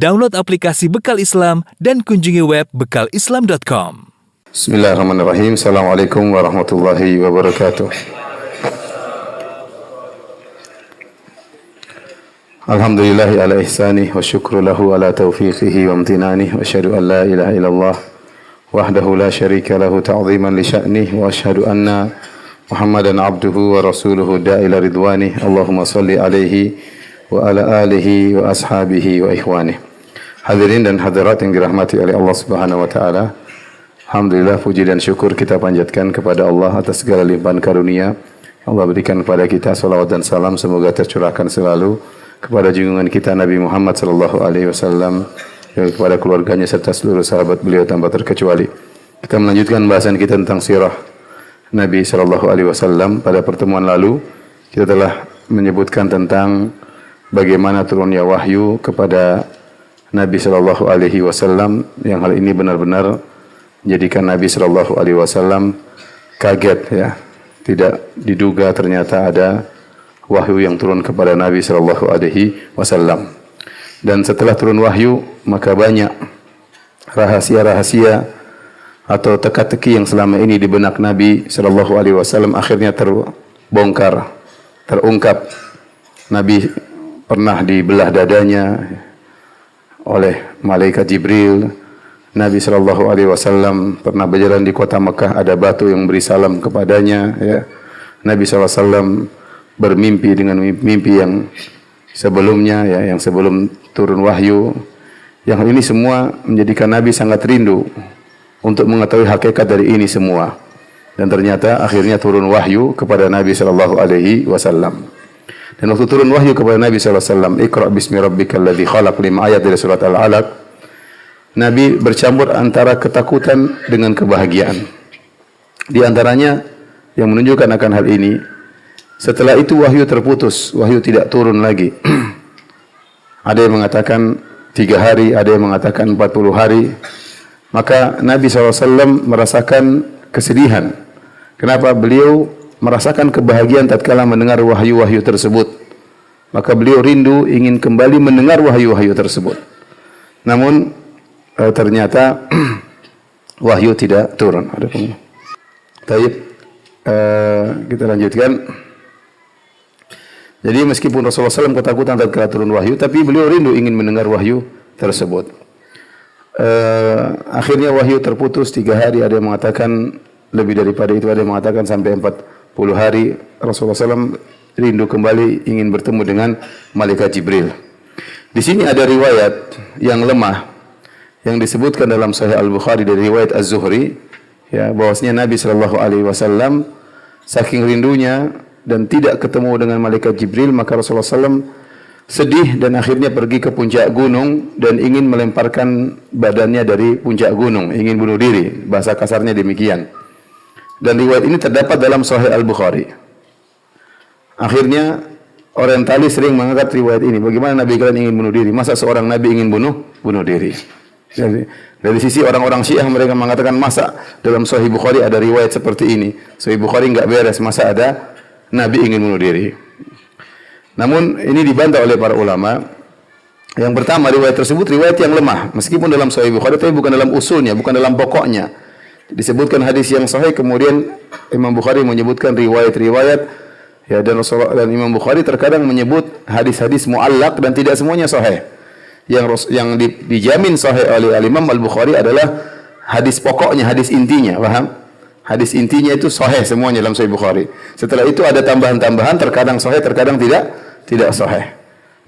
Download aplikasi Bekal Islam dan kunjungi web bekalislam.com. Bismillahirrahmanirrahim. Assalamualaikum warahmatullahi wabarakatuh. Alhamdulillahi ala ihsanih wa syukru lahu ala taufiqihi wa amtinanih wa asyhadu an la ilaha illallah wahdahu la syarika lahu ta'ziman li sya'nih wa asyhadu anna Muhammadan abduhu wa rasuluhu da'ila ridwanih. Allahumma salli alaihi wa ala alihi wa ashabihi wa ikhwanih. Hadirin dan hadirat yang dirahmati oleh Allah Subhanahu wa taala. Alhamdulillah, puji dan syukur kita panjatkan kepada Allah atas segala limpahan karunia. Allah berikan kepada kita salawat dan salam semoga tercurahkan selalu kepada junjungan kita Nabi Muhammad sallallahu alaihi wasallam, kepada keluarganya serta seluruh sahabat beliau tanpa terkecuali. Kita melanjutkan bahasan kita tentang sirah Nabi sallallahu alaihi wasallam. Pada pertemuan lalu kita telah menyebutkan tentang bagaimana turunnya wahyu kepada Nabi sallallahu alaihi wasallam, yang hal ini benar-benar menjadikan Nabi sallallahu alaihi wasallam kaget, ya. Tidak diduga ternyata ada wahyu yang turun kepada Nabi sallallahu alaihi wasallam. Dan setelah turun wahyu, maka banyak rahasia-rahasia atau teka-teki yang selama ini di benak Nabi sallallahu alaihi wasallam akhirnya terbongkar, terungkap. Nabi pernah dibelah dadanya oleh malaikat Jibril. Nabi sallallahu alaihi wasallam pernah berjalan di kota Mekah, ada batu yang beri salam kepadanya, ya. Nabi sallallahu alaihi wasallam bermimpi dengan mimpi yang sebelumnya, ya, yang sebelum turun wahyu. Yang ini semua menjadikan Nabi sangat rindu untuk mengetahui hakikat dari ini semua. Dan ternyata akhirnya turun wahyu kepada Nabi sallallahu alaihi wasallam. Dan waktu turun wahyu kepada Nabi sallallahu alaihi wasallam, Iqra bismi rabbikal ladzi khalaq, 5 ayat dari surat Al-Alaq, Nabi bercampur antara ketakutan dengan kebahagiaan. Di antaranya yang menunjukkan akan hal ini, setelah itu wahyu terputus, wahyu tidak turun lagi. Ada yang mengatakan 3 hari, ada yang mengatakan 40 hari. Maka Nabi SAW merasakan kesedihan. Kenapa? Beliau merasakan kebahagiaan tatkala mendengar wahyu-wahyu tersebut. Maka beliau rindu ingin kembali mendengar wahyu-wahyu tersebut. Namun ternyata wahyu tidak turun. Baik, kita lanjutkan. Jadi meskipun Rasulullah SAW ketakutan tatkala turun wahyu, tapi beliau rindu ingin mendengar wahyu tersebut. Akhirnya wahyu terputus 3 hari, ada yang mengatakan lebih daripada itu, ada yang mengatakan sampai 40 hari. Rasulullah SAW rindu kembali ingin bertemu dengan malaikat Jibril. Di sini ada riwayat yang lemah yang disebutkan dalam Sahih Al-Bukhari dari riwayat Az-Zuhri, ya, bahwasanya Nabi sallallahu alaihi wasallam saking rindunya dan tidak ketemu dengan malaikat Jibril, maka Rasulullah SAW sedih dan akhirnya pergi ke puncak gunung dan ingin melemparkan badannya dari puncak gunung, ingin bunuh diri, bahasa kasarnya demikian. Dan riwayat ini terdapat dalam Sahih Al-Bukhari. Akhirnya orientalis sering mengangkat riwayat ini. Bagaimana Nabi kalian ingin bunuh diri? Masa seorang Nabi ingin bunuh diri? Jadi, dari sisi orang-orang Syiah mereka mengatakan, masa dalam Sahih Bukhari ada riwayat seperti ini? Sahih Bukhari enggak beres, masa ada Nabi ingin bunuh diri? Namun ini dibantah oleh para ulama. Yang pertama, riwayat tersebut riwayat yang lemah, meskipun dalam Sahih Bukhari, tapi bukan dalam usulnya, bukan dalam pokoknya. Disebutkan hadis yang sahih, kemudian Imam Bukhari menyebutkan riwayat-riwayat, ya, dan Rasulullah dan Imam Bukhari terkadang menyebut hadis-hadis muallaq dan tidak semuanya sahih. Yang dijamin sahih oleh Imam Al-Bukhari adalah hadis pokoknya, hadis intinya, paham? Hadis intinya itu sahih semuanya dalam Sahih Bukhari. Setelah itu ada tambahan-tambahan, terkadang sahih, terkadang tidak sahih.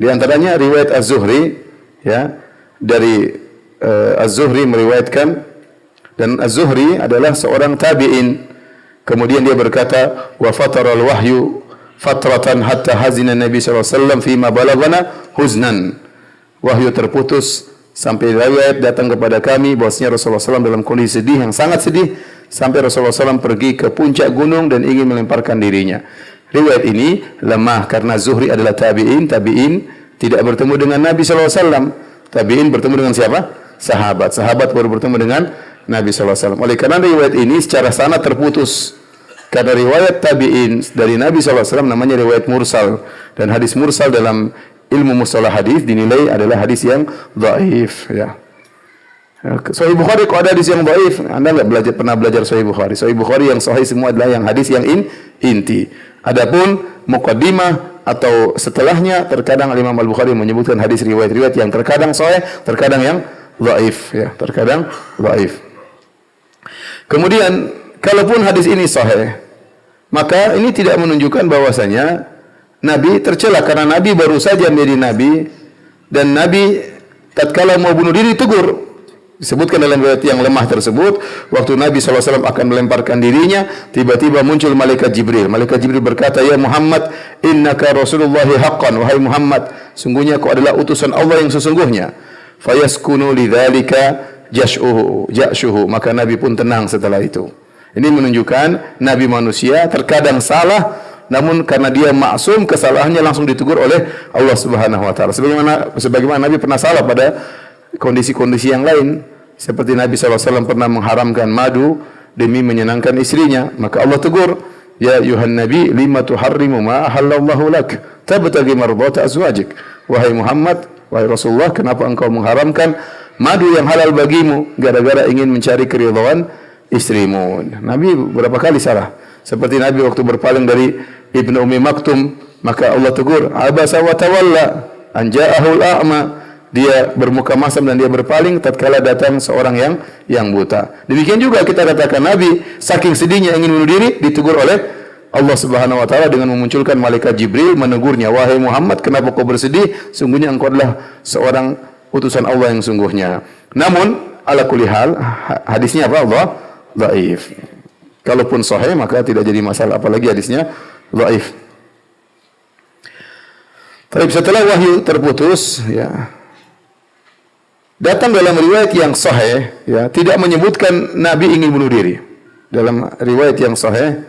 Di antaranya riwayat Az-Zuhri, ya, dari Az-Zuhri meriwayatkan, dan Az-Zuhri adalah seorang tabi'in. Kemudian dia berkata, wa fatara al-wahyu fatratan hatta hazina Nabi sallallahu alaihi wasallam fima balaghana huznan. Wahyu terputus sampai riwayat datang kepada kami bahwasanya Rasulullah SAW dalam kondisi sedih, yang sangat sedih, sampai Rasulullah SAW pergi ke puncak gunung dan ingin melemparkan dirinya. Riwayat ini lemah karena Zuhri adalah tabi'in tidak bertemu dengan Nabi SAW. Tabi'in bertemu dengan siapa? Sahabat baru bertemu dengan Nabi SAW. Oleh karena riwayat ini secara sanad terputus. Karena riwayat tabi'in dari Nabi SAW namanya riwayat mursal. Dan hadis mursal dalam ilmu mustalah hadis dinilai adalah hadis yang dhaif, ya. Sahih Bukhari kok ada hadis yang dhaif? Anda enggak pernah belajar Sahih Bukhari. Sahih Bukhari yang sahih semua adalah yang hadis yang inti. Adapun muqaddimah atau setelahnya terkadang Imam Al-Bukhari menyebutkan hadis riwayat-riwayat yang terkadang sahih, terkadang yang dhaif, ya, terkadang dhaif. Kemudian kalaupun hadis ini sahih, maka ini tidak menunjukkan bahwasanya Nabi tercela karena Nabi baru saja menjadi Nabi dan Nabi tatkala mau bunuh diri tegur. Disebutkan dalam riwayat yang lemah tersebut, waktu Nabi SAW akan melemparkan dirinya, tiba-tiba muncul malaikat Jibril. Malaikat Jibril berkata, "Ya Muhammad, innaka Rasulullah haqqan." Wahai Muhammad, sungguhnya kau adalah utusan Allah yang sesungguhnya. Fayaskunu lidzalika ja'shuhu. Maka Nabi pun tenang setelah itu. Ini menunjukkan Nabi manusia terkadang salah, namun karena dia maksum, kesalahannya langsung ditegur oleh Allah Subhanahu wa taala. Sebagaimana Nabi pernah salah pada kondisi-kondisi yang lain, seperti Nabi SAW pernah mengharamkan madu demi menyenangkan istrinya, maka Allah tegur, "Ya ayuhan nabi, lima tuharrimu ma ahallallahu lak, tabtaghi mardata azwajik." Wahai Muhammad, wahai Rasulullah, kenapa engkau mengharamkan madu yang halal bagimu gara-gara ingin mencari keridhaan istrimu? Nabi berapa kali salah. Seperti Nabi waktu berpaling dari Ibnu Ummi Maktum, maka Allah tegur, "Abasa wa tawalla an ja'ahul a'ma." Dia bermuka masam dan dia berpaling tatkala datang seorang yang buta. Demikian juga kita katakan Nabi saking sedihnya ingin bunuh diri ditegur oleh Allah Subhanahu wa taala dengan memunculkan malaikat Jibril menegurnya, "Wahai Muhammad, kenapa kau bersedih? Sungguhnya engkau adalah seorang utusan Allah yang sungguhnya." Namun ala kulli hal hadisnya apa? Dhaif. Kalaupun sahih maka tidak jadi masalah, apalagi hadisnya dhaif. Tapi setelah wahyu terputus, ya, datang dalam riwayat yang sahih, ya, tidak menyebutkan Nabi ingin bunuh diri. Dalam riwayat yang sahih,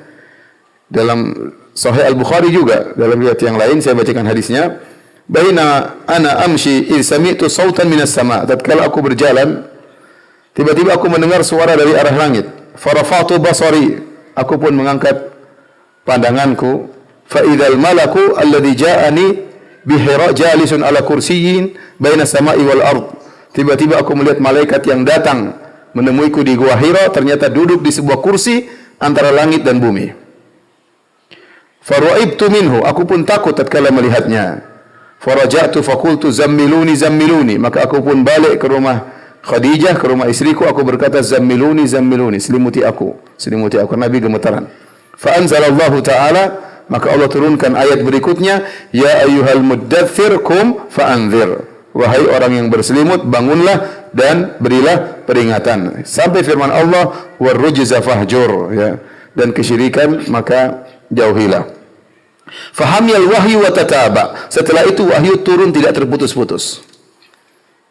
dalam Sahih Al-Bukhari juga, dalam riwayat yang lain saya bacakan hadisnya. Baina ana amshi id sami'tu sautan minas sama'. Tatkala aku berjalan, tiba-tiba aku mendengar suara dari arah langit. Farafatu basari. Aku pun mengangkat pandanganku. Fa idzal malaku alladhi ja'ani bihira jalisun ala kursiyyin baina sama'i wal ard. Tiba-tiba aku melihat malaikat yang datang menemuiku di Gua Hira, ternyata duduk di sebuah kursi antara langit dan bumi. Faru'ibtu minhu, aku pun takut tatkala melihatnya. Faraja'tu faqultu zammiluni zammiluni, maka aku pun balik ke rumah Khadijah, ke rumah istriku, aku berkata zammiluni zammiluni, selimuti aku, selimuti aku. Nabi gemetaran. Fa anzalallahu ta'ala, maka Allah turunkan ayat berikutnya, ya ayyuhal muddaththir qum fa'anzir. Wahai orang yang berselimut, bangunlah dan berilah peringatan. Sampai firman Allah, warrujza fahjur, ya. Dan kesyirikan maka jauhilah. Fahamiyal wahyu wa tataba. Setelah itu wahyu turun tidak terputus-putus.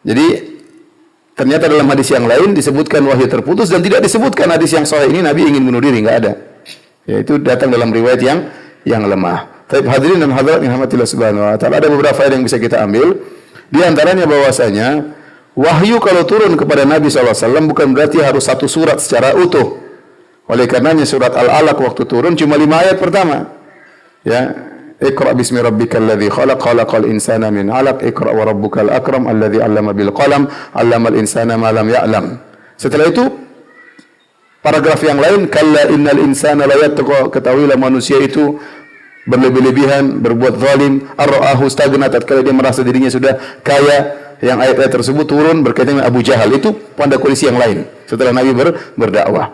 Jadi ternyata dalam hadis yang lain disebutkan wahyu terputus dan tidak disebutkan hadis yang sahih ini Nabi ingin bunuh diri, enggak ada. Yaitu datang dalam riwayat yang lemah. Tapi hadirin dan hadirat yang rahmatillah subhanahu wa ta'ala, ada beberapa faedah yang bisa kita ambil. Di antaranya bahwasanya wahyu kalau turun kepada Nabi SAW bukan berarti harus satu surat secara utuh. Oleh karenanya surat Al-Alaq waktu turun cuma 5 ayat pertama. Ya, Iqra bismi rabbikal ladzi khalaq, khalaqal insana min 'alaq, Iqra wa rabbukal akram alladzi 'allama bil qalam, 'allamal insana ma lam ya'lam. Setelah itu paragraf yang lain, kalla innal insana la yattqa, ketahuilah manusia itu berlebih-lebihan, berbuat zalim, ar-ra'ahu stagna, tatkala dia merasa dirinya sudah kaya. Yang ayat-ayat tersebut turun berkaitan dengan Abu Jahal, itu pada kondisi yang lain setelah Nabi berdakwah.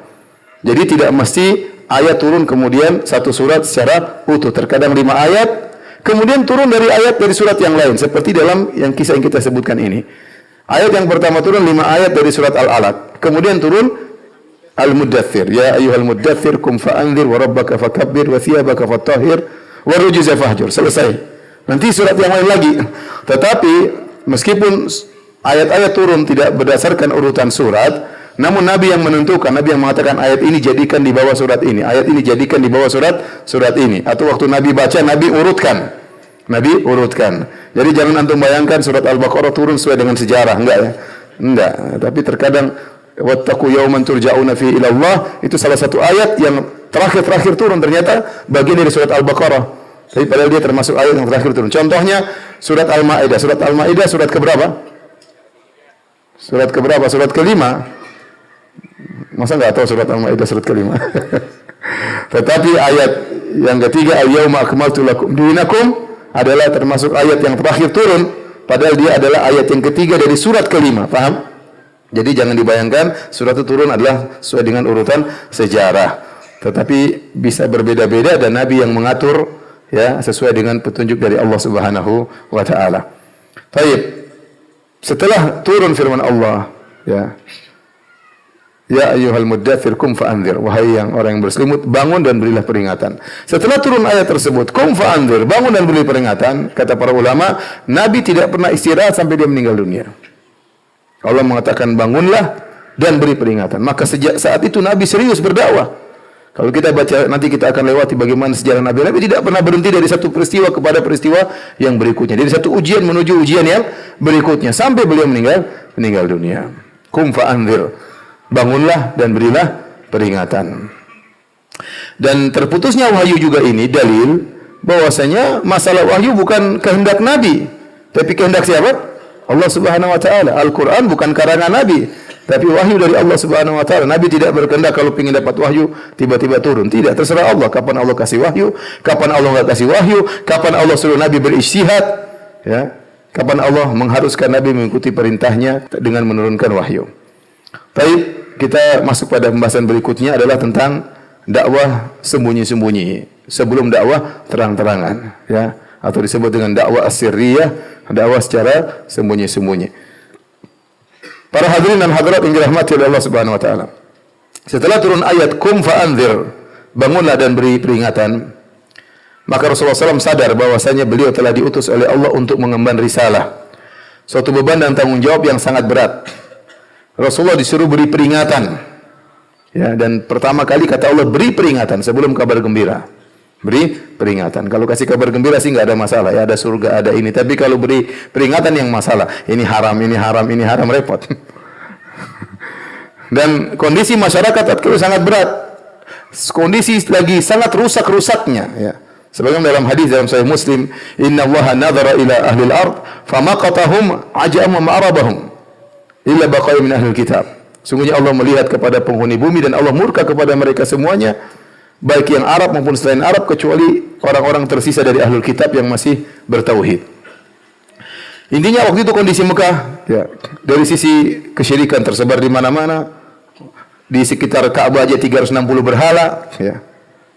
Jadi tidak mesti ayat turun kemudian satu surat secara utuh, terkadang 5 ayat kemudian turun dari ayat dari surat yang lain, seperti dalam yang kisah yang kita sebutkan ini. Ayat yang pertama turun 5 ayat dari surat Al-Alaq, kemudian turun Al-Muddaththir, ya ayyuhal muddaththir qum fa'anzir wa rabbaka fakabbir wa thiyabaka fatahhir wa rujza fahjur. Selesai. Nanti surat yang lain lagi. Tetapi meskipun ayat-ayat turun tidak berdasarkan urutan surat, namun Nabi yang menentukan, Nabi yang mengatakan ayat ini jadikan di bawah surat ini, ayat ini jadikan di bawah surat ini. Atau waktu Nabi baca, Nabi urutkan. Nabi urutkan. Jadi jangan antum bayangkan surat Al-Baqarah turun sesuai dengan sejarah, enggak ya? Enggak. Tapi terkadang wattaqu yawman turja'una fihi ila Allah, itu salah satu ayat yang terakhir turun, ternyata bagian dari surat Al-Baqarah. Tapi padahal dia termasuk ayat yang terakhir turun. Contohnya Surat Al-Maidah. Surat Al-Maidah surat keberapa? Surat keberapa? Surat kelima. Masa nggak tahu surat Al-Maidah surat kelima? Tetapi ayat yang ketiga, al-yauma akmaltu lakum dinakum, adalah termasuk ayat yang terakhir turun, padahal dia adalah ayat yang ketiga dari surat kelima. Paham? Jadi jangan dibayangkan surat itu turun adalah sesuai dengan urutan sejarah. Tetapi bisa berbeda-beda dan Nabi yang mengatur ya sesuai dengan petunjuk dari Allah Subhanahu wa taala. Baik. Setelah turun firman Allah, ya. Ya ayyuhal muddathir kum fa'anzir, wahai yang orang yang berselimut, bangun dan berilah peringatan. Setelah turun ayat tersebut, kum fa'anzir, bangun dan beri peringatan, kata para ulama, Nabi tidak pernah istirahat sampai dia meninggal dunia. Allah mengatakan bangunlah dan beri peringatan. Maka sejak saat itu Nabi serius berdakwah. Kalau kita baca nanti kita akan lewati bagaimana sejarah Nabi. Nabi tidak pernah berhenti dari satu peristiwa kepada peristiwa yang berikutnya. Dari satu ujian menuju ujian yang berikutnya sampai beliau meninggal dunia. Kum fa'anzir. Bangunlah dan berilah peringatan. Dan terputusnya wahyu juga ini dalil bahwasanya masalah wahyu bukan kehendak Nabi, tapi kehendak siapa? Allah Subhanahu wa taala. Al-Qur'an bukan karangan Nabi, tapi wahyu dari Allah Subhanahu wa taala. Nabi tidak berkehendak kalau ingin dapat wahyu tiba-tiba turun. Tidak, terserah Allah kapan Allah kasih wahyu, kapan Allah enggak kasih wahyu, kapan Allah suruh Nabi berijtihad, ya. Kapan Allah mengharuskan Nabi mengikuti perintahnya dengan menurunkan wahyu. Baik, kita masuk pada pembahasan berikutnya adalah tentang dakwah sembunyi-sembunyi sebelum dakwah terang-terangan, ya, atau disebut dengan dakwah as-sirriyah, dakwah secara sembunyi-sembunyi. Para hadirin dan hadirat yang dirahmati oleh Allah Subhanahu wa taala. Setelah turun ayat kum fa'anzir, bangunlah dan beri peringatan, maka Rasulullah SAW sadar bahwasanya beliau telah diutus oleh Allah untuk mengemban risalah, suatu beban dan tanggung jawab yang sangat berat. Rasulullah disuruh beri peringatan, ya, dan pertama kali kata Allah beri peringatan sebelum kabar gembira. Beri peringatan. Kalau kasih kabar gembira sih nggak ada masalah, ya, ada surga, ada ini. Tapi kalau beri peringatan yang masalah, ini haram, ini haram, ini haram, repot. Dan kondisi masyarakat itu sangat berat. Kondisi lagi sangat rusak-rusaknya, ya. Sebagaimana dalam hadis dalam Sahih Muslim, Inna Allaha nadhara ila ahli al-ard famaqatahum ajam wa ma'arabahum illa baqaya min ahli kitab. Sungguhnya Allah melihat kepada penghuni bumi dan Allah murka kepada mereka semuanya, baik yang Arab maupun selain Arab, kecuali orang-orang tersisa dari ahlul kitab yang masih bertauhid. Intinya waktu itu kondisi Mekah, ya, dari sisi kesyirikan tersebar di mana-mana. Di sekitar Ka'bah aja 360 berhala, ya.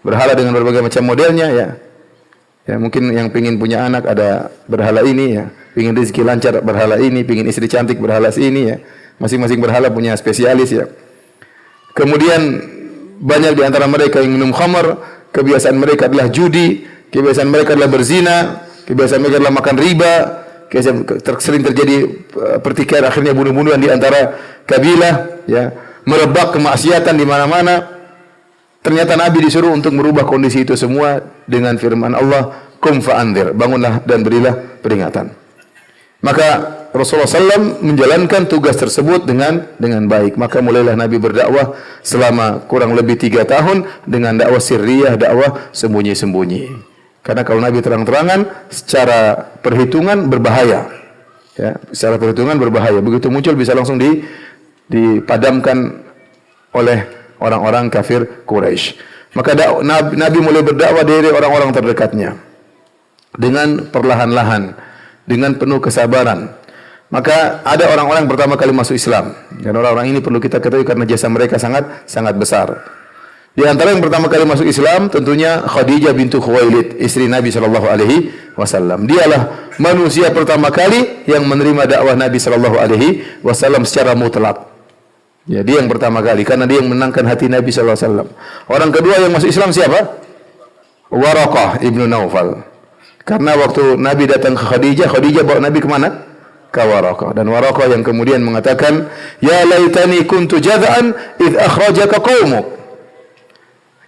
Berhala dengan berbagai macam modelnya, ya. Ya, mungkin yang pingin punya anak ada berhala ini, ya. Pingin rezeki lancar berhala ini, pingin istri cantik berhala ini, ya. Masing-masing berhala punya spesialis, ya. Kemudian banyak di antara mereka yang minum khamar, kebiasaan mereka adalah judi, kebiasaan mereka adalah berzina, kebiasaan mereka adalah makan riba, sering terjadi pertikaian, akhirnya bunuh-bunuhan di antara kabilah, ya. Merebak kemaksiatan di mana-mana. Ternyata Nabi disuruh untuk merubah kondisi itu semua dengan firman Allah, "Qum fa'anzir," bangunlah dan berilah peringatan. Maka Rasulullah SAW menjalankan tugas tersebut dengan baik. Maka mulailah Nabi berdakwah selama kurang lebih 3 tahun dengan dakwah sirriyah, dakwah sembunyi-sembunyi. Karena kalau Nabi terang-terangan, secara perhitungan berbahaya. Ya, secara perhitungan berbahaya. Begitu muncul bisa langsung dipadamkan oleh orang-orang kafir Quraisy. Maka Nabi mulai berdakwah dari orang-orang terdekatnya dengan perlahan-lahan, dengan penuh kesabaran. Maka ada orang-orang yang pertama kali masuk Islam, dan orang-orang ini perlu kita ketahui karena jasa mereka sangat besar. Di antara yang pertama kali masuk Islam tentunya Khadijah bintu Khuwailid, istri Nabi sallallahu alaihi wasallam. Dialah manusia pertama kali yang menerima dakwah Nabi sallallahu alaihi wasallam secara mutlak. Ya, dia yang pertama kali karena dia yang menangkan hati Nabi sallallahu alaihi wasallam. Orang kedua yang masuk Islam siapa? Waraqah ibnu Naufal. Karena waktu Nabi datang ke Khadijah, Khadijah bawa Nabi ke mana? Ke Waraqah. Dan Waraqah yang kemudian mengatakan, "Ya laitani kuntu jaz'an id akhrajaka qaumuk.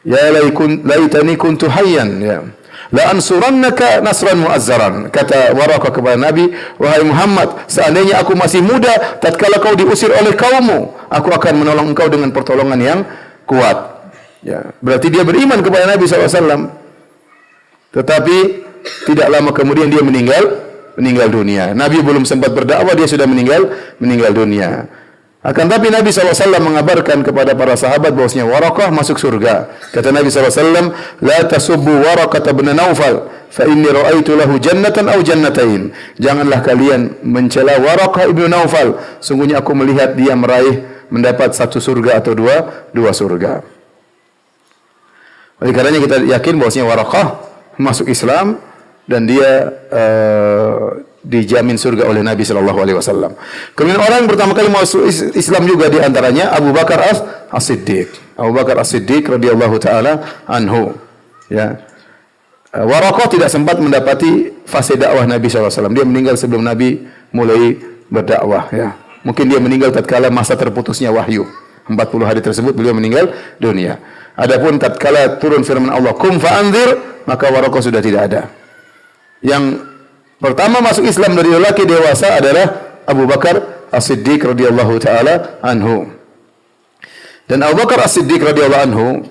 Ya laitani kuntu hayyan." Ya. La ansurannaka nasran mu'azzaran. Kata Waraqah kepada Nabi, "Wahai Muhammad, seandainya aku masih muda tatkala kau diusir oleh kaummu, aku akan menolong engkau dengan pertolongan yang kuat." Ya, berarti dia beriman kepada Nabi SAW. Tetapi tidak lama kemudian dia meninggal dunia. Nabi belum sempat berdakwah, dia sudah meninggal dunia. Akan tapi Nabi SAW mengabarkan kepada para sahabat bahwasanya Waraqah masuk surga. Kata Nabi SAW, la tasubbu Waraqah bin Naufal, fa inni ra'aitu lahu jannatan aw jannatain. Janganlah kalian mencela Waraqah ibnu Naufal. Sungguhnya aku melihat dia mendapat satu surga atau dua surga. Oleh karenanya kita yakin bahwasanya Waraqah masuk Islam dan dia dijamin surga oleh Nabi sallallahu alaihi wasallam. Kemudian orang yang pertama kali masuk Islam juga di antaranya Abu Bakar As-Siddiq. Abu Bakar As-Siddiq radhiyallahu taala anhu. Ya. Waraqah tidak sempat mendapati fase dakwah Nabi sallallahu alaihi wasallam. Dia meninggal sebelum Nabi mulai berdakwah, ya. Mungkin dia meninggal tatkala masa terputusnya wahyu. 40 hari tersebut beliau meninggal dunia. Adapun tatkala turun firman Allah, "Qum fa'anzir", maka Waraqah sudah tidak ada. Yang pertama masuk Islam dari lelaki dewasa adalah Abu Bakar As-Siddiq radhiyallahu taala anhu. Dan Abu Bakar As-Siddiq radhiyallahu anhu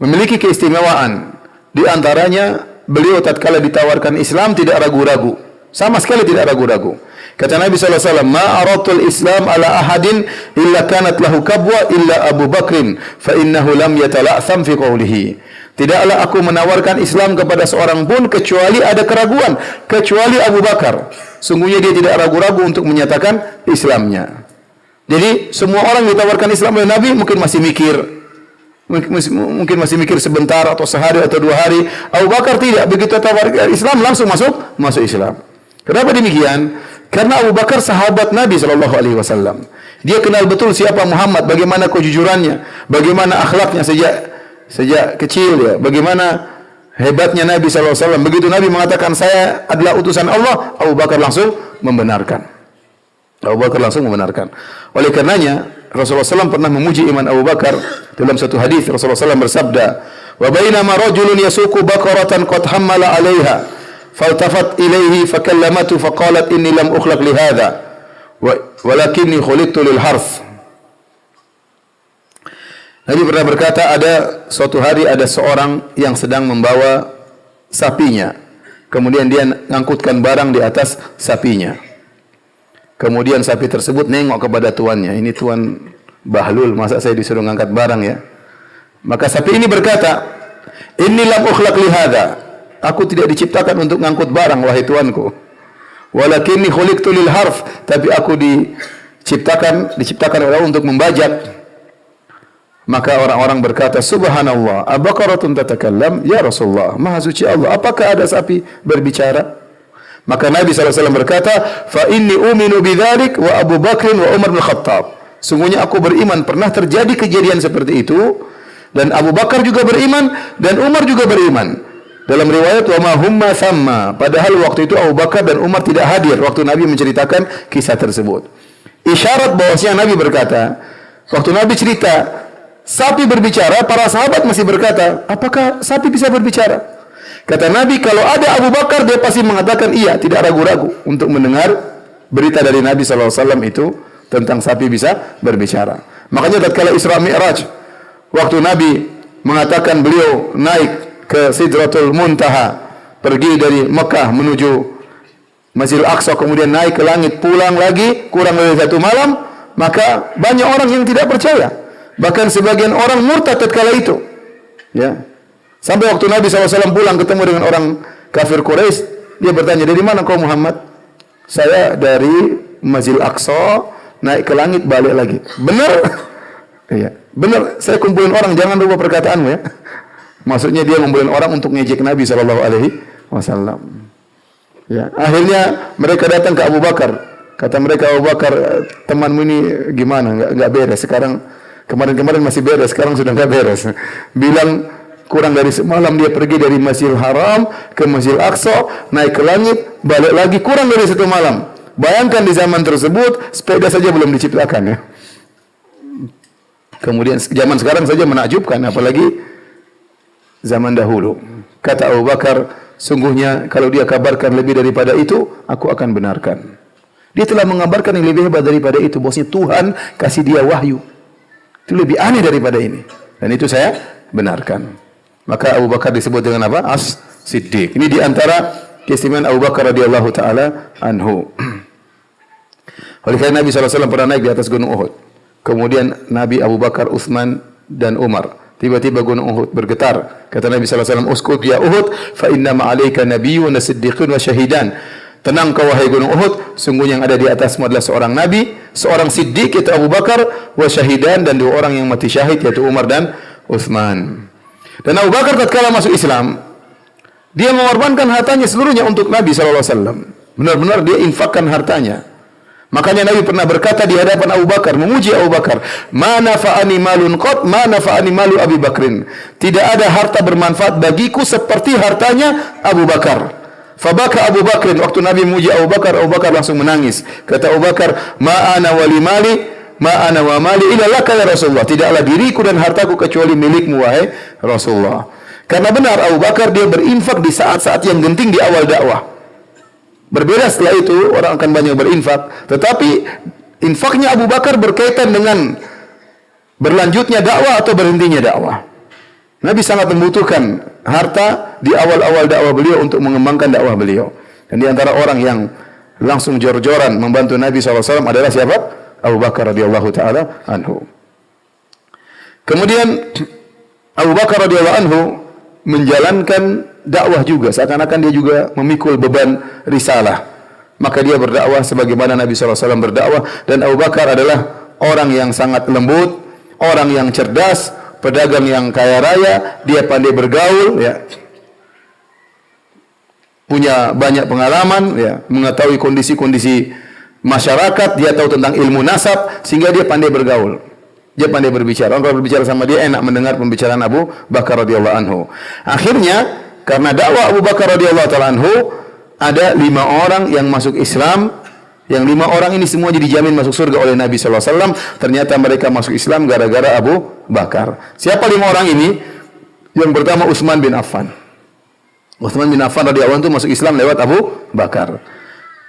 memiliki keistimewaan. Di antaranya beliau tatkala ditawarkan Islam tidak ragu-ragu, sama sekali tidak ragu-ragu. Kata Nabi sallallahu alaihi wasallam, "Ma aratul Islam ala ahadin illa kanat lahu kabwa illa Abu Bakrin, fa innahu lam yatala'tham fi qawlihi." Tidaklah aku menawarkan Islam kepada seorang pun kecuali ada keraguan, kecuali Abu Bakar. Sungguhnya dia tidak ragu-ragu untuk menyatakan Islamnya. Jadi semua orang ditawarkan Islam oleh Nabi mungkin masih mikir. Mungkin masih mikir sebentar atau sehari atau 2 hari. Abu Bakar tidak, begitu tawarkan Islam langsung masuk Islam. Kenapa demikian? Karena Abu Bakar sahabat Nabi sallallahu alaihi wasallam. Dia kenal betul siapa Muhammad, bagaimana kejujurannya, bagaimana akhlaknya sejak kecil, ya. Bagaimana hebatnya Nabi sallallahu alaihi wasallam. Begitu Nabi mengatakan saya adalah utusan Allah, Abu Bakar langsung membenarkan. Oleh karenanya Rasulullah SAW pernah memuji iman Abu Bakar dalam satu hadis. Rasulullah SAW bersabda, "Wa bainama rajulun yasuqu baqaratan qad hammala 'alaiha, faltafat ilaihi fakallamatu faqalat inni lam ukhlaq li hadha, walakinni khuliqtu lil harf." Nabi pernah berkata, ada suatu hari ada seorang yang sedang membawa sapinya. Kemudian dia ngangkutkan barang di atas sapinya. Kemudian sapi tersebut nengok kepada tuannya. Ini tuan bahlul, masa saya disuruh ngangkat barang, ya? Maka sapi ini berkata, "Inni lam ukhlaq li hadha." Aku tidak diciptakan untuk ngangkut barang, wahai tuanku. Walakinni khuliqtu lil harf. Tapi aku diciptakan oleh Allah untuk membajak. Maka orang-orang berkata, "Subhanallah, abaqaratun tatakallam?" Ya Rasulullah, Maha suci Allah, apakah ada sapi berbicara? Maka Nabi SAW berkata, "Fa inni uminu bidzalik wa Abu Bakr wa Umar bin Khattab." Sungguhnya aku beriman pernah terjadi kejadian seperti itu, dan Abu Bakar juga beriman dan Umar juga beriman. Dalam riwayat wa ma humma thamma, padahal waktu itu Abu Bakar dan Umar tidak hadir waktu Nabi menceritakan kisah tersebut. Isyarat bahwasanya Nabi berkata, waktu Nabi cerita sapi berbicara, para sahabat masih berkata, apakah sapi bisa berbicara? Kata Nabi, kalau ada Abu Bakar, dia pasti mengatakan iya, tidak ragu-ragu untuk mendengar berita dari Nabi SAW itu tentang sapi bisa berbicara. Makanya tatkala Isra Mi'raj, waktu Nabi mengatakan beliau naik ke Sidratul Muntaha, pergi dari Mekah menuju Masjidil Aqsa, kemudian naik ke langit, pulang lagi, kurang dari 1 malam, maka banyak orang yang tidak percaya. Bahkan sebagian orang murtad tatkala itu. Ya. Sampai waktu Nabi SAW pulang ketemu dengan orang kafir Quraisy, dia bertanya, "Dari mana kau Muhammad?" "Saya dari Masjidil Aqsa, naik ke langit, balik lagi." "Benar?" "Iya, benar. Saya kumpulin orang, jangan lupa perkataanmu, ya." Maksudnya dia ngumpulin orang untuk ngejek Nabi SAW. Ya, akhirnya mereka datang ke Abu Bakar. Kata mereka, "Abu Bakar, temanmu ini gimana? Enggak beres. Sekarang kemarin masih beres, sekarang sudah enggak beres. Bilang kurang dari semalam dia pergi dari Masjidil Haram ke Masjidil Aqsa, naik ke langit, balik lagi kurang dari 1 malam. Bayangkan di zaman tersebut sepeda saja belum diciptakan, ya. Kemudian zaman sekarang saja menakjubkan, apalagi zaman dahulu. Kata Abu Bakar, sungguhnya kalau dia kabarkan lebih daripada itu, aku akan benarkan. Dia telah mengabarkan yang lebih hebat daripada itu, bahwasanya Tuhan kasih dia wahyu. Itu lebih aneh daripada ini. Dan itu saya benarkan. Maka Abu Bakar disebut dengan apa? As-Siddiq. Ini di antara keistimewaan Abu Bakar radhiyallahu taala anhu. Oleh karena Nabi SAW pernah naik di atas gunung Uhud. Kemudian Nabi Abu Bakar, Utsman dan Umar. Tiba-tiba gunung Uhud bergetar. Kata Nabi SAW, "Uskut ya Uhud, fa inna ma'alaika nabiyyun wa siddiqun wa syahidan." Tenang kau wahai gunung Uhud, sungguhnya yang ada di atasmu adalah seorang nabi, seorang siddiq yaitu Abu Bakar, wa syahidan dan dua orang yang mati syahid yaitu Umar dan Utsman. Dan Abu Bakar tatkala masuk Islam, dia mengorbankan hartanya seluruhnya untuk Nabi SAW. Benar-benar dia infakkan hartanya. Makanya Nabi pernah berkata di hadapan Abu Bakar, memuji Abu Bakar, "Ma nafa'ani malun qat, ma nafa'ani malu Abi Bakrin." Tidak ada harta bermanfaat bagiku seperti hartanya Abu Bakar. Fabaka Abu Bakrin, waktu Nabi memuji Abu Bakar langsung menangis. Kata Abu Bakar, "Ma ana wali mali, ma ana wa mali illa laka ya Rasulullah." Tidaklah diriku dan hartaku kecuali milikmu wahai Rasulullah. Karena benar Abu Bakar dia berinfak di saat-saat yang genting di awal dakwah. Berbeda setelah itu orang akan banyak berinfak, tetapi infaknya Abu Bakar berkaitan dengan berlanjutnya dakwah atau berhentinya dakwah. Nabi sangat membutuhkan harta di awal-awal dakwah beliau untuk mengembangkan dakwah beliau. Dan di antara orang yang langsung jor-joran membantu Nabi SAW adalah siapa? Abu Bakar radhiyallahu taala anhu. Kemudian Abu Bakar radhiyallahu anhu menjalankan dakwah juga, seakan-akan dia juga memikul beban risalah. Maka dia berdakwah sebagaimana Nabi SAW berdakwah. Dan Abu Bakar adalah orang yang sangat lembut, orang yang cerdas, pedagang yang kaya raya, dia pandai bergaul, ya, punya banyak pengalaman, ya, mengetahui kondisi-kondisi masyarakat, dia tahu tentang ilmu nasab, sehingga dia pandai bergaul. Dia pandai berbicara. Orang kalau berbicara sama dia enak mendengar pembicaraan Abu Bakar radhiyallahu anhu. Akhirnya karena dakwah Abu Bakar radhiyallahu taala anhu ada 5 orang yang masuk Islam. Yang 5 orang ini semua dijamin masuk surga oleh Nabi sallallahu alaihi wasallam. Ternyata mereka masuk Islam gara-gara Abu Bakar. Siapa 5 orang ini? Yang pertama Utsman bin Affan. Utsman bin Affan radhiyallahu anhu masuk Islam lewat Abu Bakar.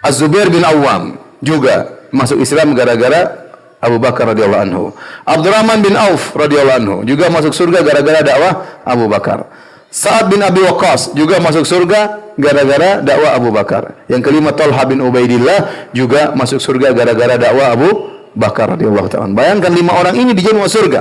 Az-Zubair bin Awam juga masuk Islam gara-gara Abu Bakar radhiyallahu anhu. Abdurrahman bin Auf radhiyallahu anhu juga masuk surga gara-gara dakwah Abu Bakar. Sa'ad bin Abi Waqqas juga masuk surga gara-gara dakwah Abu Bakar. Yang kelima Talha bin Ubaidillah juga masuk surga gara-gara dakwah Abu Bakar radhiyallahu ta'ala. Bayangkan 5 orang ini dijamin masuk surga.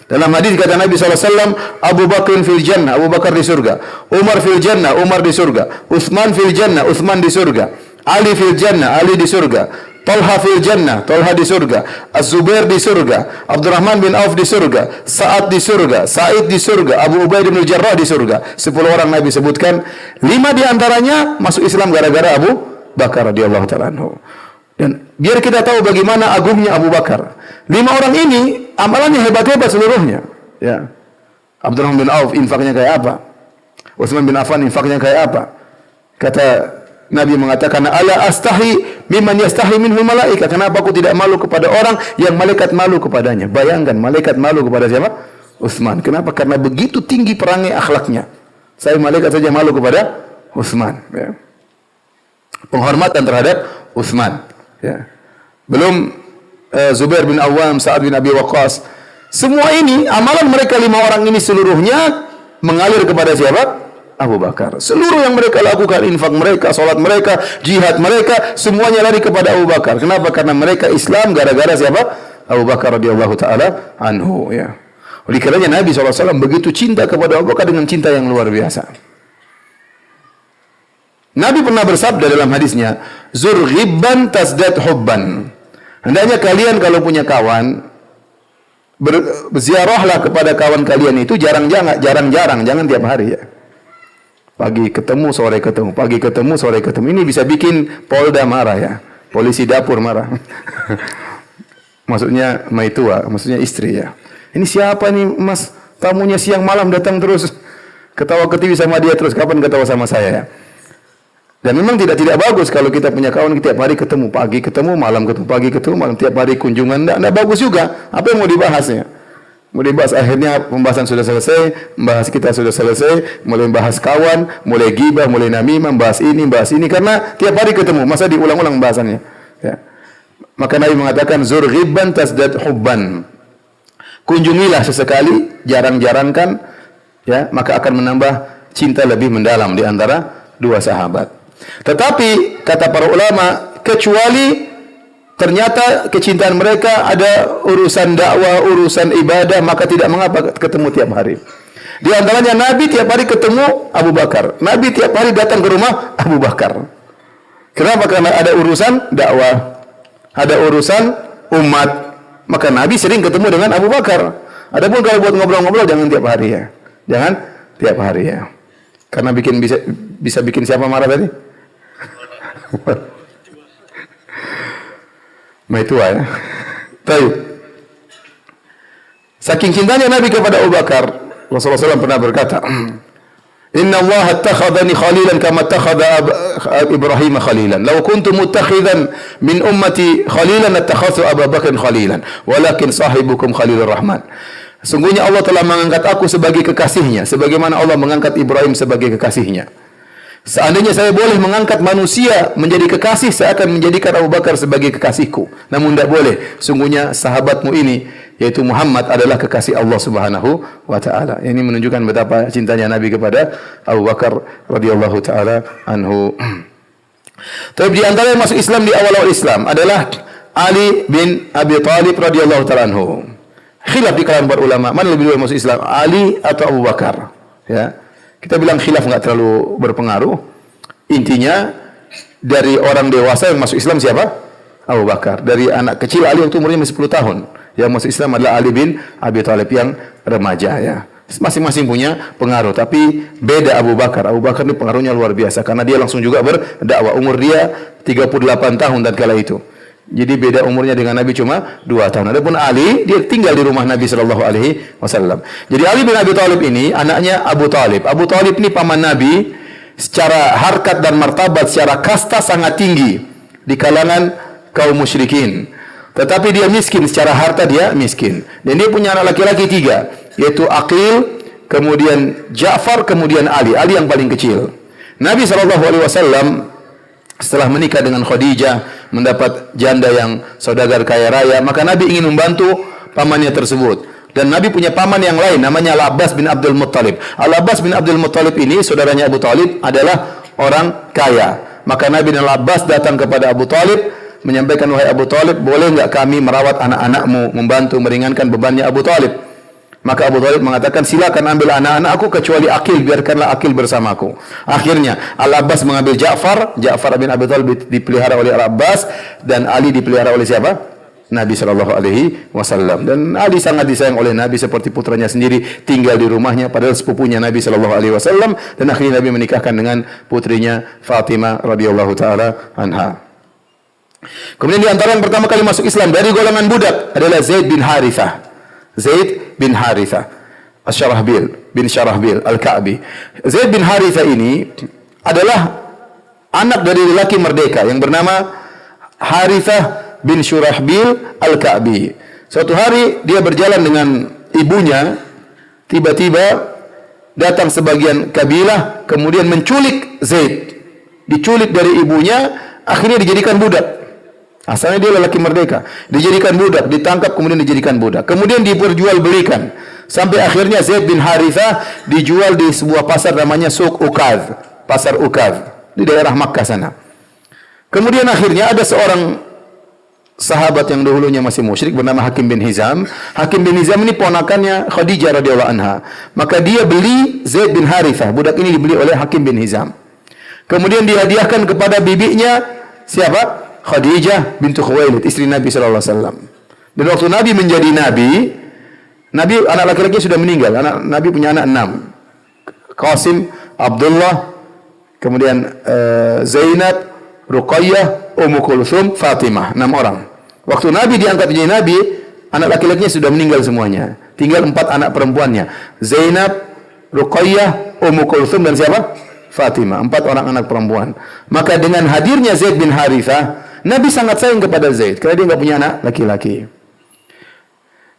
Dalam hadis kata Nabi SAW, Abu Bakrin fil jannah, Abu Bakar di surga. Umar fil jannah, Umar di surga. Utsman fil jannah, Utsman di surga. Ali fil jannah, Ali di surga. Talha fil jannah, Talha di surga. Az-Zubair di surga. Abdurrahman bin Auf di surga. Sa'ad di surga. Sa'id di surga. Abu Ubaidah bin Jarrah di surga. 10 orang Nabi sebutkan. 5 di antaranya masuk Islam gara-gara Abu Bakar radhiyallahu ta'ala anhu. Dan biar kita tahu bagaimana agungnya Abu Bakar. 5 orang ini amalannya hebat-hebat seluruhnya. Ya. Abdurrahman bin Auf infaknya kayak apa? Utsman bin Affan infaknya kayak apa? Kata Nabi mengatakan, "Ala astahi mimman yastahi minhul malaika." Kenapa aku tidak malu kepada orang yang malaikat malu kepadanya? Bayangkan, malaikat malu kepada siapa? Utsman. Kenapa? Karena begitu tinggi perangai akhlaknya. Saya malaikat saja malu kepada Utsman. Ya. Penghormatan terhadap Utsman. Ya. Belum Zubair bin Awam, Sa'ad bin Abi Waqqas. Semua ini, amalan mereka 5 orang ini seluruhnya mengalir kepada siapa? Abu Bakar. Seluruh yang mereka lakukan, infak mereka, salat mereka, jihad mereka, semuanya lari kepada Abu Bakar. Kenapa? Karena mereka Islam gara-gara siapa? Abu Bakar radhiyallahu taala anhu, ya. Oleh karenanya Nabi SAW begitu cinta kepada Abu Bakar dengan cinta yang luar biasa. Nabi pernah bersabda dalam hadisnya, "Zur ghibban tasdad hubban." Hendaknya kalian kalau punya kawan, berziarahlah kepada kawan kalian itu jarang-jarang, jangan tiap hari, ya. Pagi ketemu, sore ketemu, pagi ketemu, sore ketemu. Ini bisa bikin Polda marah, ya. Polisi dapur marah. Maksudnya maitua, maksudnya istri, ya. Ini siapa nih mas? Tamunya siang malam datang terus. Ketawa ketiwi sama dia terus. Kapan ketawa sama saya, ya? Dan memang tidak bagus kalau kita punya kawan tiap hari ketemu, pagi ketemu, malam ketemu, pagi ketemu, malam, tiap hari kunjungan. Tidak bagus juga. Apa yang mau dibahasnya? Mau dibahas, akhirnya pembahasan sudah selesai, membahas kita sudah selesai, mulai membahas kawan, mulai ghibah, mulai namimah, membahas ini, karena tiap hari ketemu, masa diulang-ulang bahasannya, ya. Maka Nabi mengatakan, zur ghibban tasdad hubban. Kunjungilah sesekali, jarang-jarangkan, ya, maka akan menambah cinta lebih mendalam di antara 2 sahabat. Tetapi kata para ulama, kecuali ternyata kecintaan mereka ada urusan dakwah, urusan ibadah, maka tidak mengapa ketemu tiap hari. Di antaranya Nabi tiap hari ketemu Abu Bakar. Nabi tiap hari datang ke rumah Abu Bakar. Kenapa? Karena ada urusan dakwah, ada urusan umat. Maka Nabi sering ketemu dengan Abu Bakar. Adapun kalau buat ngobrol-ngobrol jangan tiap hari ya. Jangan tiap hari ya. Karena bisa bikin siapa marah tadi? Maitua ya. Baik. Saking cintanya Nabi kepada Abu Bakar, Rasulullah SAW pernah berkata, Inna Allah attakhadhani khalilan kama attakhadha Ibrahim khalilan. Law kuntu muttakhidan min ummati khalilan attakhadhu Abu Bakr khalilan. Walakin sahibukum Khalilur Rahman. Sungguhnya Allah telah mengangkat aku sebagai kekasihnya, sebagaimana Allah mengangkat Ibrahim sebagai kekasihnya. Seandainya saya boleh mengangkat manusia menjadi kekasih, saya akan menjadikan Abu Bakar sebagai kekasihku. Namun tidak boleh. Sungguhnya sahabatmu ini, yaitu Muhammad, adalah kekasih Allah Subhanahu wa taala. Ini menunjukkan betapa cintanya Nabi kepada Abu Bakar radhiyallahu taala anhu. Tapi di antara yang masuk Islam di awal-awal Islam adalah Ali bin Abi Thalib radhiyallahu taala anhu. Khilaf di kalangan para ulama, mana lebih dulu masuk Islam, Ali atau Abu Bakar? Ya. Kita bilang khilaf enggak terlalu berpengaruh. Intinya dari orang dewasa yang masuk Islam siapa? Abu Bakar. Dari anak kecil Ali waktu umurnya masih 10 tahun. Yang masuk Islam adalah Ali bin Abi Thalib yang remaja ya. Masing-masing punya pengaruh, tapi beda Abu Bakar. Abu Bakar ini pengaruhnya luar biasa karena dia langsung juga berdakwah. Umur dia 38 tahun dan kala itu. Jadi beda umurnya dengan Nabi cuma 2 tahun. Adapun Ali, dia tinggal di rumah Nabi sallallahu alaihi wasallam. Jadi Ali bin Abi Thalib ini anaknya Abu Thalib. Abu Thalib ini paman Nabi, secara harkat dan martabat, secara kasta sangat tinggi di kalangan kaum musyrikin. Tetapi dia miskin, secara harta dia miskin. Dan dia punya anak laki-laki 3, yaitu Aqil, kemudian Ja'far, kemudian Ali. Ali yang paling kecil. Nabi sallallahu alaihi wasallam setelah menikah dengan Khadijah, mendapat janda yang saudagar kaya raya, maka Nabi ingin membantu pamannya tersebut. Dan Nabi punya paman yang lain, namanya Al-Abbas bin Abdul Muttalib. Al-Abbas bin Abdul Muttalib ini, saudaranya Abu Talib, adalah orang kaya. Maka Nabi dan Al-Abbas datang kepada Abu Talib, menyampaikan, wahai Abu Talib, boleh enggak kami merawat anak-anakmu, membantu meringankan bebannya Abu Talib? Maka Abu Thalib mengatakan, silakan ambil anak-anak aku kecuali Aqil, biarkanlah Aqil bersamaku. Akhirnya Al-Abbas mengambil Ja'far bin Abi Thalib dipelihara oleh Al-Abbas, dan Ali dipelihara oleh siapa? Nabi sallallahu alaihi wasallam. Dan Ali sangat disayang oleh Nabi seperti putranya sendiri, tinggal di rumahnya padahal sepupunya Nabi sallallahu alaihi wasallam, dan akhirnya Nabi menikahkan dengan putrinya Fatimah radhiyallahu taala anha. Kemudian di antara yang pertama kali masuk Islam dari golongan budak adalah Zaid bin Harithah. Zaid bin Harithah bin Syarahbil Al-Ka'bi. Zaid bin Harithah ini adalah anak dari lelaki merdeka yang bernama Harithah bin Syurahbil Al-Ka'bi. Suatu hari dia berjalan dengan ibunya, tiba-tiba datang sebagian kabilah kemudian menculik Zaid. Diculik dari ibunya, akhirnya dijadikan budak. Asalnya dia lelaki merdeka, dijadikan budak, ditangkap kemudian dijadikan budak. Kemudian diperjualbelikan sampai akhirnya Zaid bin Harithah dijual di sebuah pasar namanya Suq Ukaz, pasar Ukaz di daerah Makkah sana. Kemudian akhirnya ada seorang sahabat yang dahulunya masih musyrik bernama Hakim bin Hizam. Hakim bin Hizam ini ponakannya Khadijah radhiyallahu anha. Maka dia beli Zaid bin Harithah, budak ini dibeli oleh Hakim bin Hizam. Kemudian dihadiahkan kepada bibinya siapa? Khadijah bintu Khuwailid, istri Nabi sallallahu alaihi wasallam. Dan waktu Nabi menjadi nabi, anak laki-laki sudah meninggal. Nabi punya anak 6. Qasim, Abdullah, kemudian Zainab, Ruqayyah, Ummu Kulthum, Fatimah, 6 orang. Waktu Nabi diangkat menjadi nabi, anak laki-lakinya sudah meninggal semuanya. Tinggal 4 anak perempuannya. Zainab, Ruqayyah, Ummu Kulthum dan siapa? Fatimah, 4 orang anak perempuan. Maka dengan hadirnya Zaid bin Harithah, Nabi sangat sayang kepada Zaid karena dia enggak punya anak laki-laki.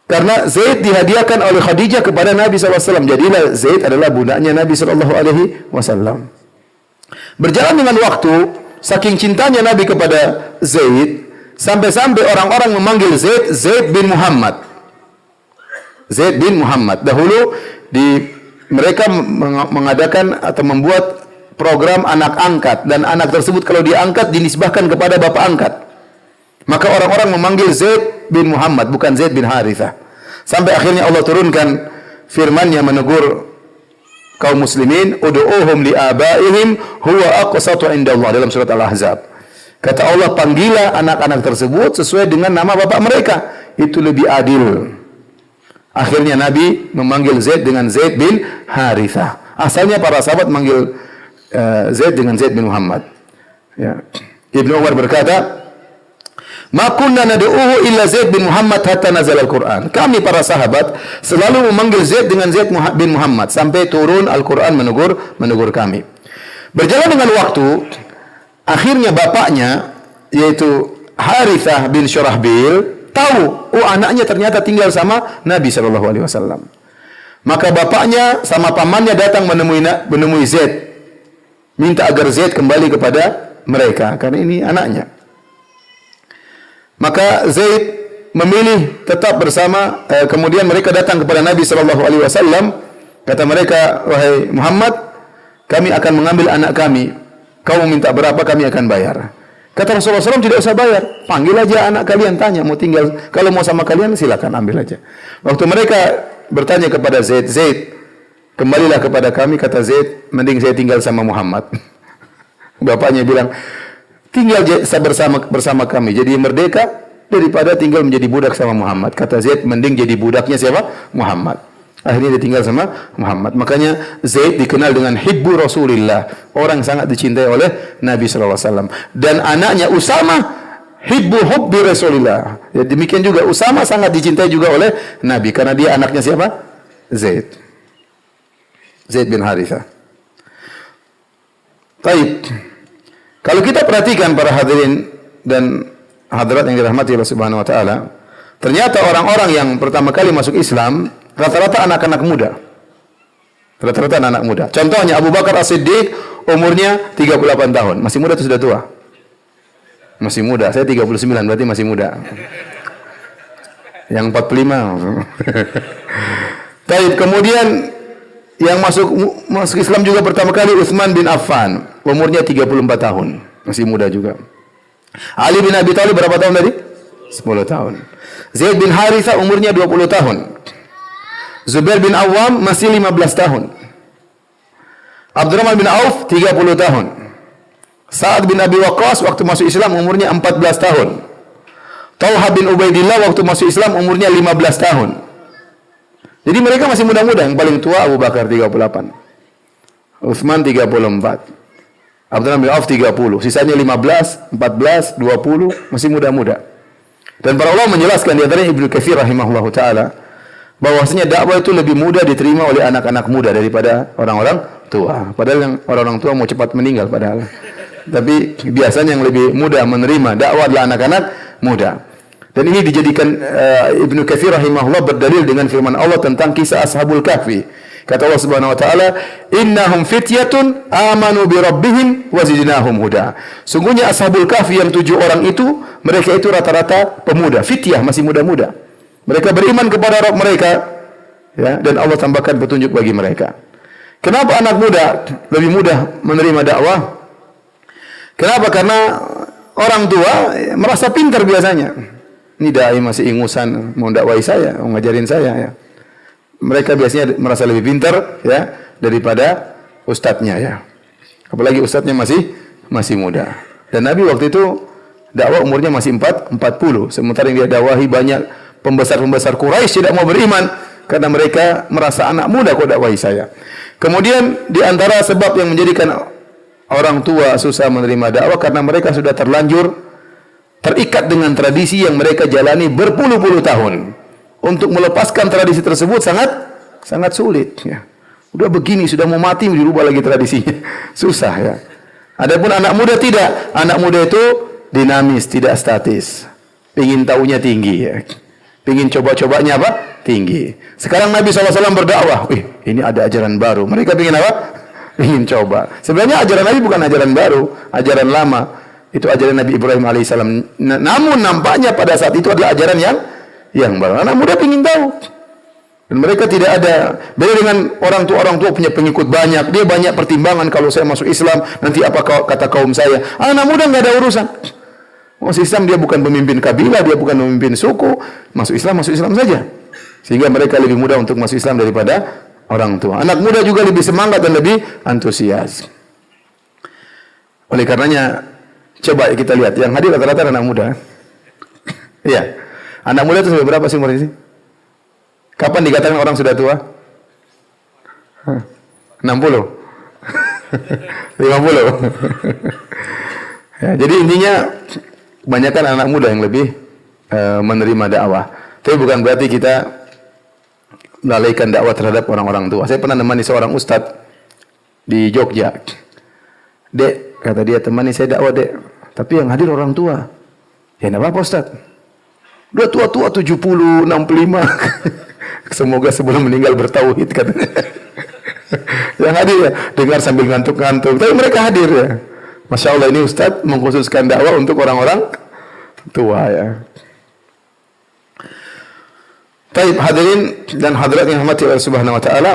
Karena Zaid dihadiahkan oleh Khadijah kepada Nabi SAW. Jadilah Zaid adalah budaknya Nabi SAW. Berjalan dengan waktu, saking cintanya Nabi kepada Zaid, sampai-sampai orang-orang memanggil Zaid, Zaid bin Muhammad. Zaid bin Muhammad. Dahulu mereka mengadakan atau membuat program anak angkat, dan anak tersebut kalau diangkat dinisbahkan kepada bapak angkat. Maka orang-orang memanggil Zaid bin Muhammad, bukan Zaid bin Harithah. Sampai akhirnya Allah turunkan firman-Nya menegur kaum muslimin, ud'uuhum li abaihim huwa aqsatu indallah, dalam surat Al-Ahzab. Kata Allah, panggillah anak-anak tersebut sesuai dengan nama bapak mereka, itu lebih adil. Akhirnya Nabi memanggil Zaid dengan Zaid bin Harithah. Asalnya para sahabat manggil Zaid dengan Zaid bin Muhammad. Ya. Ibnu Umar berkata, "Ma kunna nad'uhu illa Zaid bin Muhammad hatta nazal al-Qur'an." Kami para sahabat selalu memanggil Zaid dengan Zaid bin Muhammad sampai turun Al-Qur'an menegur kami. Berjalan dengan waktu, akhirnya bapaknya yaitu Harithah bin Syurahbil tahu, anaknya ternyata tinggal sama Nabi sallallahu alaihi wasallam. Maka bapaknya sama pamannya datang menemui Zaid, minta agar Zaid kembali kepada mereka karena ini anaknya. Maka Zaid memilih tetap bersama. Kemudian mereka datang kepada Nabi sallallahu alaihi wasallam. Kata mereka, "Wahai Muhammad, kami akan mengambil anak kami. Kau minta berapa, kami akan bayar." Kata Rasulullah SAW, tidak usah bayar. Panggil aja anak kalian, tanya mau tinggal. Kalau mau sama kalian silakan ambil aja. Waktu mereka bertanya kepada Zaid, "Zaid, kembalilah kepada kami." Kata Zaid, "Mending saya tinggal sama Muhammad." Bapaknya bilang, "Tinggal bersama kami, jadi merdeka daripada tinggal menjadi budak sama Muhammad." Kata Zaid, "Mending jadi budaknya siapa? Muhammad." Akhirnya dia tinggal sama Muhammad. Makanya Zaid dikenal dengan Hibbu Rasulillah, orang sangat dicintai oleh Nabi sallallahu alaihi wasallam. Dan anaknya Usama Hubbi Rasulillah. Ya, demikian juga Usama sangat dicintai juga oleh Nabi karena dia anaknya siapa? Zaid. Zaid bin Harithah. Baik. Kalau kita perhatikan para hadirin dan hadirat yang dirahmati Allah Subhanahu wa taala, ternyata orang-orang yang pertama kali masuk Islam rata-rata anak-anak muda. Rata-rata anak muda. Contohnya Abu Bakar As-Siddiq umurnya 38 tahun. Masih muda atau sudah tua? Masih muda. Saya 39, berarti masih muda. Yang 45. Baik, kemudian yang masuk Islam juga pertama kali Utsman bin Affan, umurnya 34 tahun. Masih muda juga. Ali bin Abi Thalib berapa tahun tadi? 10 tahun. Zaid bin Harithah umurnya 20 tahun. Zubair bin Awam masih 15 tahun. Abdurrahman bin Auf 30 tahun. Sa'ad bin Abi Waqqas waktu masuk Islam umurnya 14 tahun. Talha bin Ubaidillah waktu masuk Islam umurnya 15 tahun. Jadi mereka masih muda-muda. Yang paling tua Abu Bakar 38. Utsman 34. Abdurrahman bin Auf 30. Sisanya 15, 14, 20. Masih muda-muda. Dan para ulama menjelaskan, di antaranya Ibnu Katsir rahimahullahu taala, bahwasanya dakwah itu lebih mudah diterima oleh anak-anak muda daripada orang-orang tua. Padahal yang orang-orang tua mau cepat meninggal padahal. Tapi biasanya yang lebih mudah menerima dakwah adalah anak-anak muda. Dan ini dijadikan Ibnu Katsir rahimahullah berdalil dengan firman Allah tentang kisah Ashabul Kahfi. Kata Allah Subhanahu wa taala, "Innahum fityatun amanu bi rabbihim wa zidnahum huda." Sungguhnya Ashabul Kahfi yang 7 orang itu, mereka itu rata-rata pemuda, fityah, masih muda-muda. Mereka beriman kepada Rabb mereka, ya, dan Allah tambahkan petunjuk bagi mereka. Kenapa anak muda lebih mudah menerima dakwah? Kenapa? Karena orang tua merasa pintar biasanya. Ini dai masih ingusan mau dakwai saya, mau ngajarin saya, ya. Mereka biasanya merasa lebih pintar, ya, daripada ustadznya, ya. Apalagi ustadznya masih muda. Dan Nabi waktu itu dakwah umurnya masih 40, sementara yang dia dakwahi banyak pembesar-pembesar Quraisy tidak mau beriman karena mereka merasa anak muda kok dakwahi saya. Kemudian di antara sebab yang menjadikan orang tua susah menerima dakwah karena mereka sudah terlanjur terikat dengan tradisi yang mereka jalani berpuluh-puluh tahun. Untuk melepaskan tradisi tersebut sangat sulit, ya. Udah begini sudah mau mati dirubah lagi tradisinya. Susah, ya. Adapun anak muda tidak. Anak muda itu dinamis, tidak statis. Pengin taunya tinggi, ya. Pengin coba-cobanya apa? Tinggi. Sekarang Nabi SAW berdakwah. Ini ada ajaran baru. Mereka pengin apa? Pengin coba. Sebenarnya ajaran Nabi bukan ajaran baru, ajaran lama. Itu ajaran Nabi Ibrahim alaihissalam. Namun nampaknya pada saat itu adalah ajaran yang baru. Anak muda pengin tahu. Dan mereka tidak ada beda dengan orang tua punya pengikut banyak. Dia banyak pertimbangan, kalau saya masuk Islam nanti apa kata kaum saya. Anak muda enggak ada urusan. Masuk Islam dia bukan pemimpin kabilah, dia bukan pemimpin suku. Masuk Islam saja. Sehingga mereka lebih mudah untuk masuk Islam daripada orang tua. Anak muda juga lebih semangat dan lebih antusias. Oleh karenanya, coba kita lihat yang hadir rata-rata anak muda. Iya. Anak muda itu sampai berapa sih umur ini? Kapan dikatakan orang sudah tua? 60. 50. Ya, jadi intinya kebanyakan anak muda yang lebih menerima dakwah. Tapi bukan berarti kita melalaikan dakwah terhadap orang-orang tua. Saya pernah menemani seorang ustadz di Jogja. Dek, kata dia, temani saya dakwah, Dek. Tapi yang hadir orang tua. Ya enggak apa-apa, Ustaz. Udah tua-tua 70, 65. Semoga sebelum meninggal bertauhid katanya. Yang hadir ya, dengar sambil ngantuk-ngantuk. Tapi mereka hadir ya. Masya Allah, ini Ustaz mengkhususkan dakwah untuk orang-orang tua ya. Baik, hadirin dan hadirat yang dirahmati Allah Subhanahu wa taala,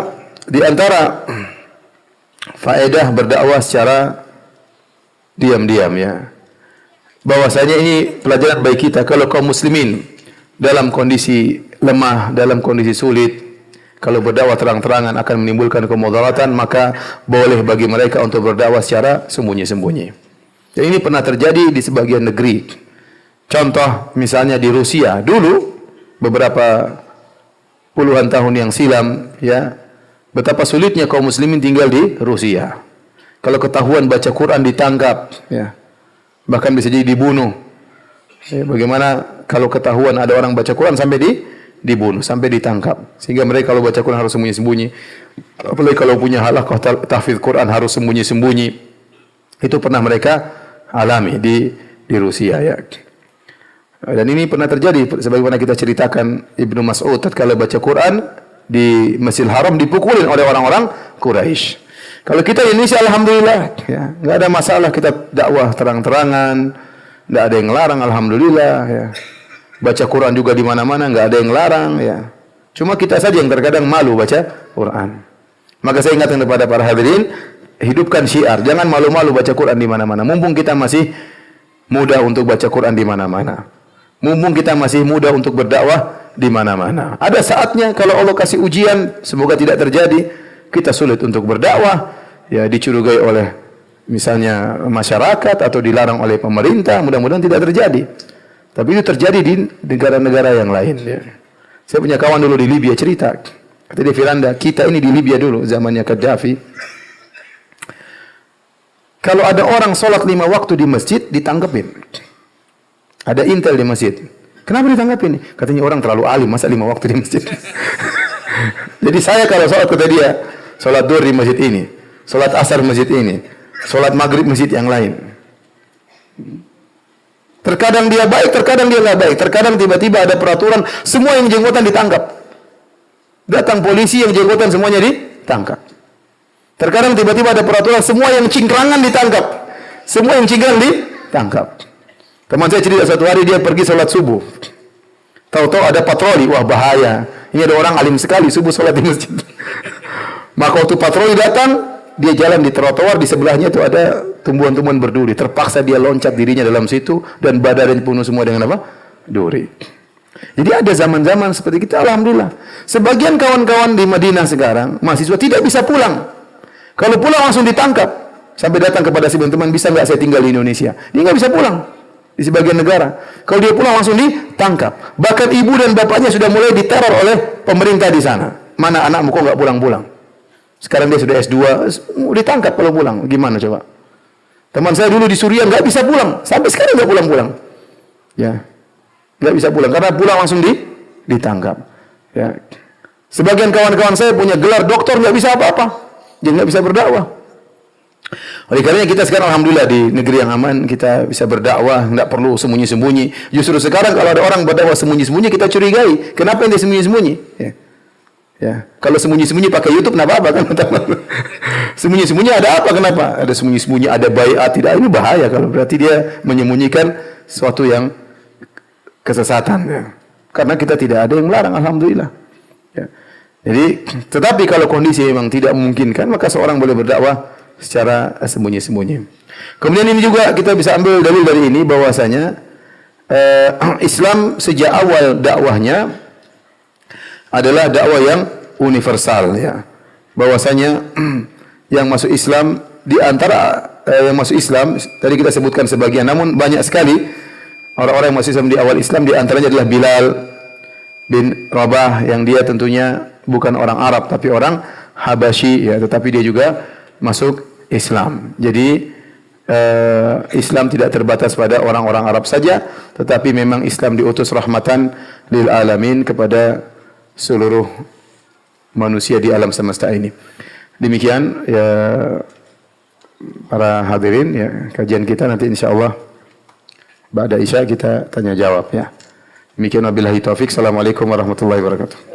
di antara faedah berdakwah secara diam-diam ya. Bahwasanya ini pelajaran bagi kita kalau kaum muslimin dalam kondisi lemah, dalam kondisi sulit, kalau berdakwah terang-terangan akan menimbulkan kemudaratan, maka boleh bagi mereka untuk berdakwah secara sembunyi-sembunyi. Dan ini pernah terjadi di sebagian negeri. Contoh misalnya di Rusia dulu beberapa puluhan tahun yang silam ya, betapa sulitnya kaum muslimin tinggal di Rusia. Kalau ketahuan baca Quran ditangkap ya. Bahkan bisa jadi dibunuh. Ya, bagaimana kalau ketahuan ada orang baca Quran sampai dibunuh, sampai ditangkap. Sehingga mereka kalau baca Quran harus sembunyi-sembunyi. Apalagi kalau punya halaqah tahfidz Quran harus sembunyi-sembunyi. Itu pernah mereka alami di Rusia ya. Dan ini pernah terjadi sebagaimana kita ceritakan Ibnu Mas'ud tatkala baca Quran di Masjidil Haram dipukulin oleh orang-orang Quraisy. Kalau kita di Indonesia alhamdulillah ya, enggak ada masalah, kita dakwah terang-terangan, enggak ada yang larang alhamdulillah ya. Baca Quran juga di mana-mana enggak ada yang larang ya. Cuma kita saja yang terkadang malu baca Quran. Maka saya ingatkan kepada para hadirin, hidupkan syiar, jangan malu-malu baca Quran di mana-mana. Mumpung kita masih muda untuk baca Quran di mana-mana. Mumpung kita masih muda untuk berdakwah di mana-mana. Ada saatnya kalau Allah kasih ujian, semoga tidak terjadi, kita sulit untuk berdakwah, ya dicurigai oleh misalnya masyarakat atau dilarang oleh pemerintah, mudah-mudahan tidak terjadi. Tapi itu terjadi di negara-negara yang lain. Ya. Saya punya kawan dulu di Libya cerita, kata dia, Firanda, kita ini di Libya dulu zamannya Gaddafi. Kalau ada orang sholat 5 waktu di masjid, ditangkepin. Ada intel di masjid. Kenapa ditangkapin? Katanya orang terlalu alim, masa 5 waktu di masjid. Jadi saya kalau sholat kata dia, sholat duhur di masjid ini, sholat asar masjid ini, sholat maghrib masjid yang lain. Terkadang dia baik, terkadang dia nggak baik. Terkadang tiba-tiba ada peraturan, semua yang jenggotan ditangkap. Datang polisi yang jenggotan semuanya ditangkap. Terkadang tiba-tiba ada peraturan, semua yang cingkrangan ditangkap. Semua yang cingkrang ditangkap. Teman saya cerita satu hari dia pergi sholat subuh. Tahu-tahu ada patroli, wah bahaya. Ini ada orang alim sekali subuh sholat di masjid. Maka waktu patroli datang, dia jalan di trotoar, di sebelahnya itu ada tumbuhan-tumbuhan berduri. Terpaksa dia loncat dirinya dalam situ dan badannya penuh semua dengan apa? Duri. Jadi ada zaman-zaman seperti kita, alhamdulillah. Sebagian kawan-kawan di Madinah sekarang, mahasiswa tidak bisa pulang. Kalau pulang langsung ditangkap. Sampai datang kepada si teman, bisa nggak saya tinggal di Indonesia? Dia nggak bisa pulang. Di sebagian negara. Kalau dia pulang langsung ditangkap. Bahkan ibu dan bapaknya sudah mulai diteror oleh pemerintah di sana. Mana anakmu kok nggak pulang-pulang? Sekarang dia sudah S2, ditangkap kalau pulang. Gimana coba? Teman saya dulu di Suriah nggak bisa pulang. Sampai sekarang nggak pulang-pulang. Ya, nggak bisa pulang. Karena pulang langsung ditangkap. Ya. Sebagian kawan-kawan saya punya gelar doktor nggak bisa apa-apa. Dia nggak bisa berdakwah. Oleh karenanya kita sekarang alhamdulillah di negeri yang aman, kita bisa berdakwah, tidak perlu sembunyi-sembunyi. Justru sekarang kalau ada orang berdakwah sembunyi-sembunyi, kita curigai. Kenapa dia sembunyi-sembunyi? Ya. Ya. Kalau sembunyi-sembunyi pakai YouTube, kenapa apa kan? Sembunyi-sembunyi ada apa? Kenapa? Ada sembunyi-sembunyi, ada baiat, tidak. Ini bahaya kalau berarti dia menyembunyikan sesuatu yang kesesatan. Ya. Karena kita tidak ada yang larang, alhamdulillah. Ya. Jadi, tetapi kalau kondisi memang tidak memungkinkan, maka seorang boleh berdakwah secara sembunyi-sembunyi. Kemudian ini juga kita bisa ambil dalil dari ini bahwasanya Islam sejak awal dakwahnya adalah dakwah yang universal, ya. Bahwasanya yang masuk Islam di antara yang masuk Islam tadi kita sebutkan sebagian, namun banyak sekali orang-orang yang masuk Islam di awal Islam, di antaranya adalah Bilal bin Rabah yang dia tentunya bukan orang Arab tapi orang Habasyi, ya, tetapi dia juga masuk Islam. Jadi Islam tidak terbatas pada orang-orang Arab saja, tetapi memang Islam diutus rahmatan lil alamin kepada seluruh manusia di alam semesta ini. Demikian ya para hadirin, ya, kajian kita nanti insyaallah ba'da Isya kita tanya jawab, ya. Demikian wabillahi taufik. Assalamualaikum warahmatullahi wabarakatuh.